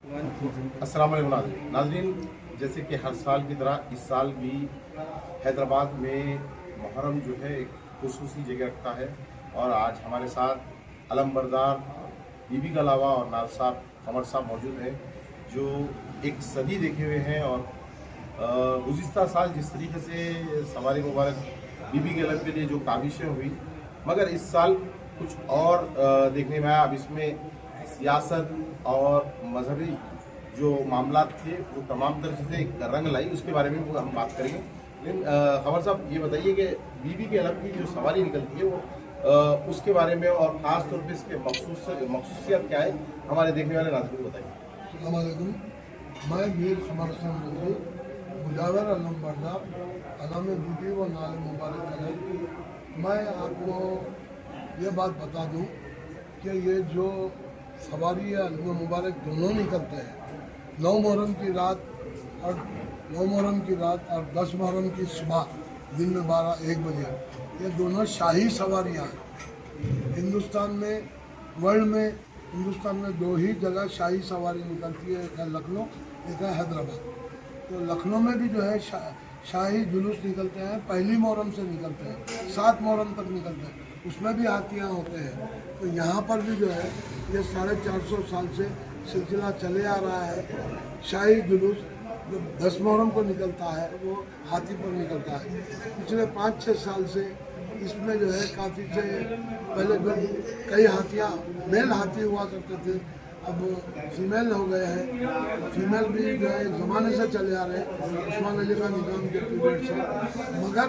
अस्सलाम वालेकुम नाज़रीन, जैसे कि हर साल की तरह इस साल भी हैदराबाद में मुहर्रम जो है एक खुसूसी जगह रखता है और आज हमारे साथ अलम बरदार बीबी का अलावा और नाल साहब कमर साहब मौजूद हैं जो एक सदी देखे हुए हैं। और गुज़िश्ता साल जिस तरीके से सवारी मुबारक बीबी के अलब के लिए जो काविशें हुई, मगर इस साल कुछ और देखने में आया। अब इसमें सियासत और मजहबी जो मामला थे वो तमाम तरह से एक रंग लाई, उसके बारे में हम बात करेंगे। लेकिन खबर साहब ये बताइए कि बीबी के अलब की जो सवारी निकलती है वो उसके बारे में और ख़ास तौर पे इसके मखसूसियत क्या है, हमारे देखने वाले नाज़रीन को बताइए। अस्सलाम वालेकुम, मैं मीर कमर रसूल मुजावर अलम बरदार अलम बीबी व नाल मुबारक कलम। मैं आपको ये बात बता दूं कि ये जो सवारी या अलम मुबारक दोनों निकलते हैं 9 मुहर्रम की रात और 10 मुहर्रम की सुबह दिन में 12-1 बजे, ये दोनों शाही सवारियाँ हैं। हिंदुस्तान में 2 ही जगह शाही सवारी निकलती है, एक है लखनऊ, एक है हैदराबाद। तो लखनऊ में भी जो है शाही जुलूस निकलते हैं, पहली मुहर्रम से निकलते हैं, 7 मुहर्रम तक निकलते हैं, उसमें भी हाथियाँ होते हैं। तो यहाँ पर भी जो है ये 450 साल से सिलसिला चले आ रहा है। शाही जुलूस जो 10 मुहर्रम को निकलता है वो हाथी पर निकलता है। पिछले 5-6 साल से इसमें जो है काफ़ी से पहले जो कई हाथियाँ मेल हाथी हुआ करते थे, अब फीमेल हो गए हैं। फीमेल भी जो है ज़माने से चले आ रहे हैं, उस्मान अली का निज़ाम के पीरियड से। मगर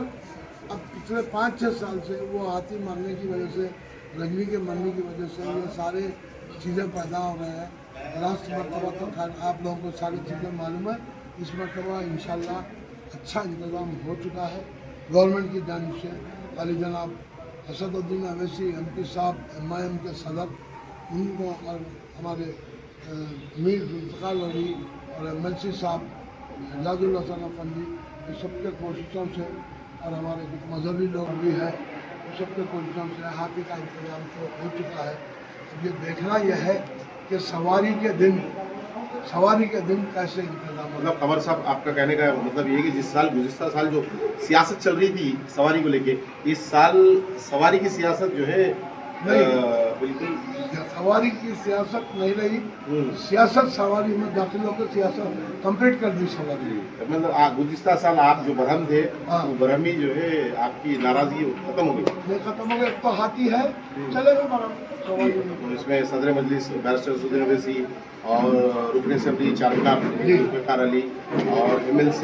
अब पिछले 5-6 साल से वो हाथी मरने की वजह से, रजनी के मरने की वजह से ये सारे चीज़ें पैदा हो रहे हैं। लास्ट मरतबा तो खैर आप लोगों को सारी चीज़ें मालूम है, इस मरतबा इंशाल्लाह अच्छा इंतज़ाम हो चुका है गवर्नमेंट की जानिब से। अली जनाब असदुद्दीन अवैसी MP साहब MIM के सदर, उनको और हमारे मीर जुल्फ़िकार अली और MLC साहब एजाजुल हसन अफंदी, ये सबके कोशिशों से और हमारे कुछ मजहबी लोग भी हैं, सबके कोशिशों से हाथी का इंतजाम तो हो चुका है। अब ये देखना यह है कि सवारी के दिन कैसे इंतजाम होगा। मतलब खबर साहब, आपका कहने का मतलब ये है कि जिस साल गुज़िश्ता साल जो सियासत चल रही थी सवारी को लेके, इस साल सवारी की सियासत जो है बिल्कुल सवारी की सियासत नहीं रही, सियासत सवारी में दाखिल होकर सियासत कंप्लीट कर दी सवारी। मतलब गुज़िश्ता साल आप जो बरहम थे, वो बरहमी जो है आपकी नाराजगी खत्म हो गई। नहीं खत्म हो गया, तो हाथी है, चलेगा बरहम। तो इसमें सदर मजलिस बैरिस्टर असदुद्दीन अवैसी और रुकन असेंबली जुल्फ़िकार अली और MLC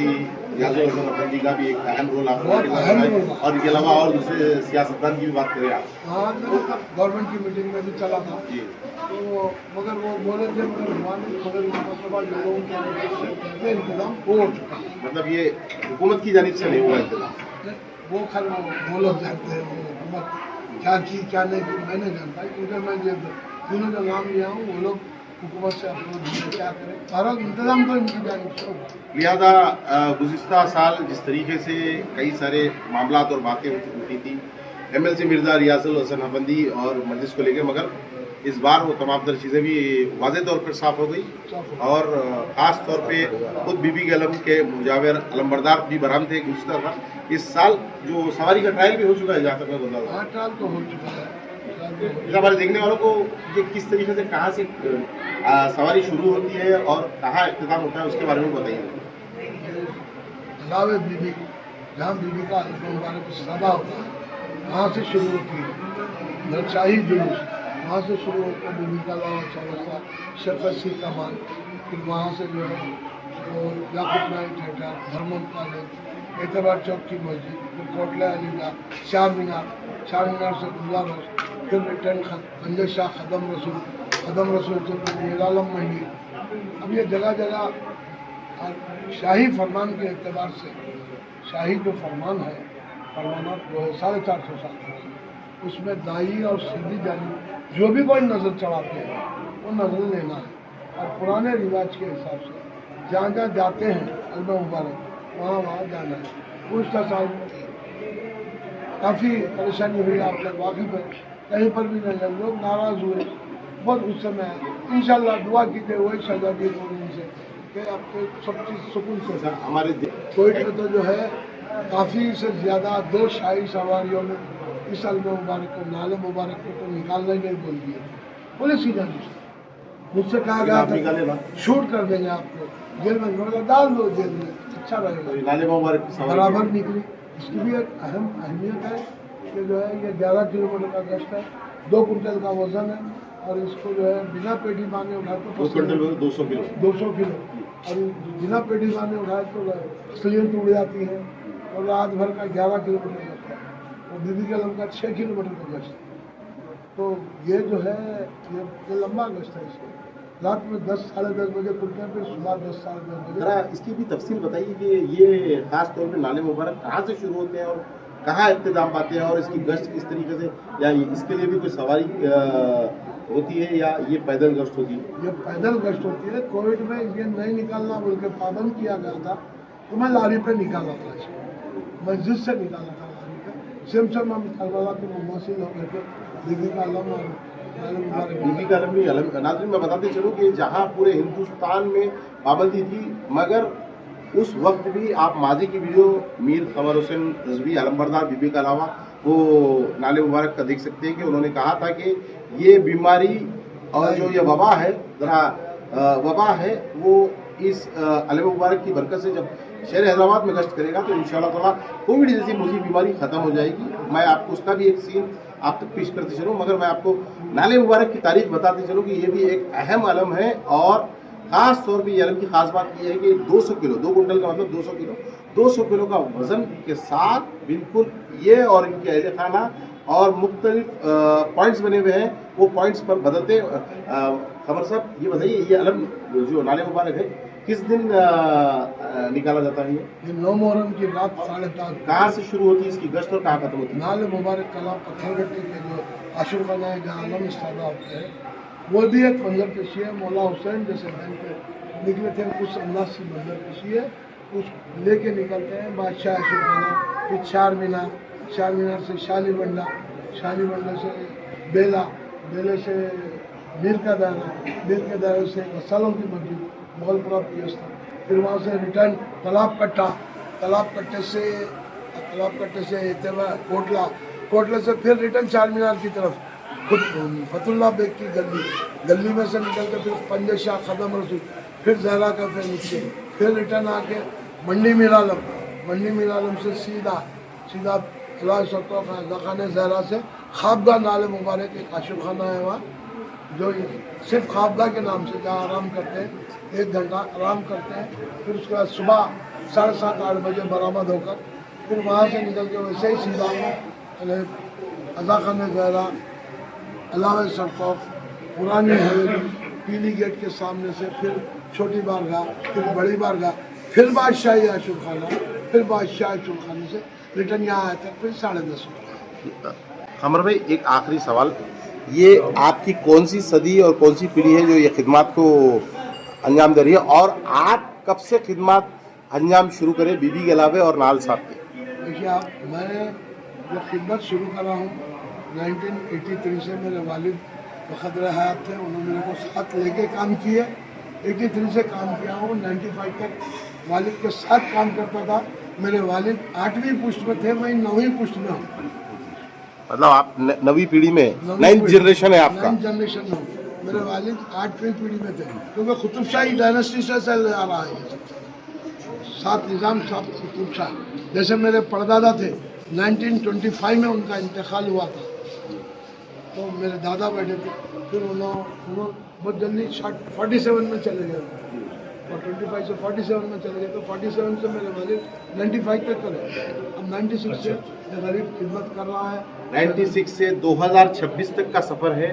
एजाजुल हसन अफंदी का भी एक अहम रोल आपको, और इसके अलावा और दूसरे सियासतदान की भी बात करें आप। हाँ, गवर्नमेंट की मीटिंग में भी चला था तो मगर वो बोले थे, मगर इंतजाम हो चुका है। मतलब ये हुकूमत की जानिब से नहीं हुआ इंतजाम, वो खैर वो लोग जानते हैं, वो हुकूमत क्या की क्या नहीं की मैं नहीं जानता, क्योंकि मैं ये तीनों जो नाम लिया हूँ वो लोग हुकूमत से अपना क्या करें, सारा इंतजाम तो इनकी जानिब से होगा। लिहाजा गुज़िश्ता साल जिस तरीके से कई सारे मामलात और बातें उठी थी MLC मिर्ज़ा रियाजुल हसन अफंदी और मजलिस को लेकर, मगर इस बार वो तमाम तरह चीज़ें भी वाज़े तौर पर साफ़ हो गई। और ख़ास तौर पे खुद बीबी के अलब के मुजावर अलम बरदार भी बरहम थे गुज़िश्ता साल। इस साल जो सवारी का ट्रायल भी हो चुका है, जहाँ तक मैं बता रहा हूँ, ट्रायल तो हो चुका है। हमारे देखने वालों को ये किस तरीके से कहाँ से सवारी शुरू होती है और कहाँ इख्तिताम होता है, उसके बारे में बताइए। अलावे बीबी, जहाँ बीबी का मुबारक सदा होता है वहाँ से शुरू होती है शाही जुलूस, वहाँ से शुरू होकर बीबी का अलावा चौरसा शफसी का मान, फिर वहाँ से जो है वो याकूब नाइट थिएटर, धर्मन कॉलेज, एतबार चौक की मस्जिद, फिर कोटला अलीगा, चार मीनार से गुजारोस, फिर रिटर्न गंजे शाह खदम रसूल से फिर मीरालम मंडी। अब ये जगह जगह शाही फरमान के एतबार से शाही जो फरमान है, फरमाना 450 साल का, उसमें दाई और सीधी जानी जो भी कोई नज़र चढ़ाते हैं वो नज़र लेना है, और पुराने रिवाज के हिसाब से जहाँ जहाँ जाते हैं अलम मुबारक वहाँ जाना है। गुज़िश्ता साल काफ़ी परेशानी हुई, आप लोग वाकिफ़ है, कहीं पर भी नहीं, लोग नाराज़ हुए, बस उस समय इंशाल्लाह दुआ कीजिए वही शहजादी कौन से कि आपको सब चीज़ सुकून से। हमारे कोविड में तो जो है काफ़ी से ज़्यादा 2 शाही सवारियों में इस अलम मुबारक को नाले मुबारक को तो निकालना ही नहीं बोल दिए थे पुलिस की जानी से। मुझसे कहा गया था शूट कर देंगे आपको जेल में, मैंने कहा डाल दो जेल में अच्छा रहेगा। नाले मुबारक बराबर निकली। इसकी भी एक अहम अहमियत है कि जो है ये 11 किलोमीटर का गश्त है, 2 कुंटल का वजन है और इसको जो है बिना पेटी बांधे उठाए तो 200 किलो और बिना पेटी बांधे उठाए तो फसलियाँ टूट जाती हैं। और रात भर का 11 किलोमीटर गश्त है और बीबी के अलम का 6 किलोमीटर का गश्त है। तो ये जो है ये लंबा गश्त है। इसको रात में 10 साढ़े 10 बजे खुलते हैं, फिर सुबह 10 साढ़े 10 बजे। जरा इसकी भी तफसील बताइए कि ये खास तौर पे नाले मुबारक कहाँ से शुरू होते हैं और कहाँ इख्तिताम पाते हैं और इसकी गश्त किस तरीके से, या इसके लिए भी कोई सवारी होती है या ये पैदल गश्त होती है? ये पैदल गश्त होती है। कोविड में ये नहीं निकालना बोल के पाबंद किया गया था तो मैं लारी पे निकाला था, इसको मस्जिद से निकाला था लारी पे। सेम हम करबला के मुमसिल हो गए थे बीबी का अलम और बीबी का अलम भी अलम। नाज़रीन मैं बताते चलूँ कि जहाँ पूरे हिंदुस्तान में पाबंदी थी, मगर उस वक्त भी आप माजी की वीडियो मीर क़मर हुसैन रिजवी अलमबरदार बीबी का अलावा वो नाले मुबारक का देख सकते हैं कि उन्होंने कहा था कि ये बीमारी और जो ये वबा है, ज़रा वबा है, वो इस अलम मुबारक की बरकत से जब शहर हैदराबाद में गश्त करेगा तो इंशाअल्लाह ताला कोविड जैसी मुझे बीमारी ख़त्म हो जाएगी। मैं आपको उसका भी एक सीन आप तक पेश करते चलूँ, मगर मैं आपको नाले मुबारक की तारीख बताते चलूँ कि ये भी एक अहम अलम है और ख़ास तौर पे ये अलम की ख़ास बात ये है कि 200 किलो, 2 कुंटल का मतलब 200 किलो का वज़न के साथ बिल्कुल ये और इनके अहल खाना और मुख्तलिफ पॉइंट्स बने हुए हैं, वो पॉइंट्स पर बदलते। क़मर साहब ये बताइए, ये अलम जो नाले मुबारक है किस दिन निकाला जाता है? ये 9 मुहर्रम की रात 4:30। कहाँ से शुरू होती है इसकी गश्त और कहाँ खत्म होती है? नाले मुबारक कला पत्थरगट्टी के जो आशुरखाना है जहाँ अलम इस्तादा होते हैं, वो भी एक मंजर कशी है। मौला हुसैन जैसे बैंक पे निकले थे उस अंदाज से मंजर कशी है, उस लेके निकलते हैं बादशाह आशुरखाना, फिर चार मीनार से शाली बंडा से बेला, बेले से मीर का दायरा से वसालों की मस्जिद मुगलपुरा पियस्ता, फिर वहाँ से रिटर्न तालाब कट्टे से कोटला से फिर रिटर्न 4 मीनार की तरफ, खुद फतुल्ला बेग की गली में से निकल के फिर पंजे शाह खदम रसूल, फिर जहरा का फिर रिटर्न आके मंडी मीरालम से सीधा खाने जहरा से ख्वाबगाह नाले मुबारक एक आशुर खाना है वहाँ, जो सिर्फ ख्वाबगाह के नाम से जहाँ आराम करते हैं, 1 घंटा आराम करते हैं। फिर उसके बाद सुबह 7:30-8 बजे बरामद होकर फिर वहाँ से निकल के वैसे ही सीधा अज़ा खाने जहरा, अलावे सरकौफ, पुरानी हवेली, पीली गेट के सामने से फिर छोटी बारगाह, फिर बड़ी बारगाह, फिर बादशाही आशुर खाने से रिटर्न यहाँ आए थे फिर 10:30 बजे। क़मर भाई एक आखिरी सवाल, ये आपकी कौन सी सदी और कौन सी पीढ़ी है जो ये खिदमत को अंजाम दे रही है, और आप कब से खिदमत अंजाम शुरू करें बीबी के अलावे और नाल साहब के? देखिए आप, मैं जब खिदमत शुरू कर रहा हूँ 1983 से, मेरे वालिद बखदर हयात थे, उन्होंने मेरे को साथ लेके काम किए। 83 से काम किया हूँ, 95 तक वालिद के साथ काम करता था। मेरे वालिद 8वीं पुश्त में थे, मैं 9वीं पुश्त में हूँ। मतलब आप 9वीं पीढ़ी में, 9th जनरेशन है आपका? 9th जनरेशन में। मेरे वालिद 8वीं पीढ़ी में थे, क्योंकि कुतुब शाही डायनेस्टी से चल आ रहा है। 7 निज़ाम 7 कुतुब शाह, जैसे मेरे परदादा थे 1925 में उनका इंतकाल हुआ था, तो मेरे दादा बैठे थे, फिर उन्होंने बहुत जल्दी 47 में चले गए, और 25 से 47 में चले गए, तो 47 से मेरे वालिद 95 तक करे। अब 96 से गरीब खिदमत कर रहा है। 96 से 2026 तक का सफ़र है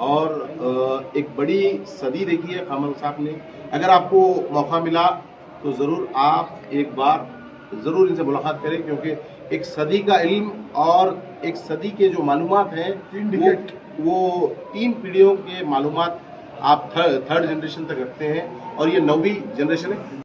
और एक बड़ी सदी देखी है क़मर साहब ने। अगर आपको मौका मिला तो ज़रूर आप एक बार ज़रूर इनसे मुलाकात करें, क्योंकि एक सदी का इल्म और एक सदी के जो मालूमात हैं वो 3 पीढ़ियों के मालूमात आप थर्ड जनरेशन तक रखते हैं, और ये 9वीं जनरेशन है।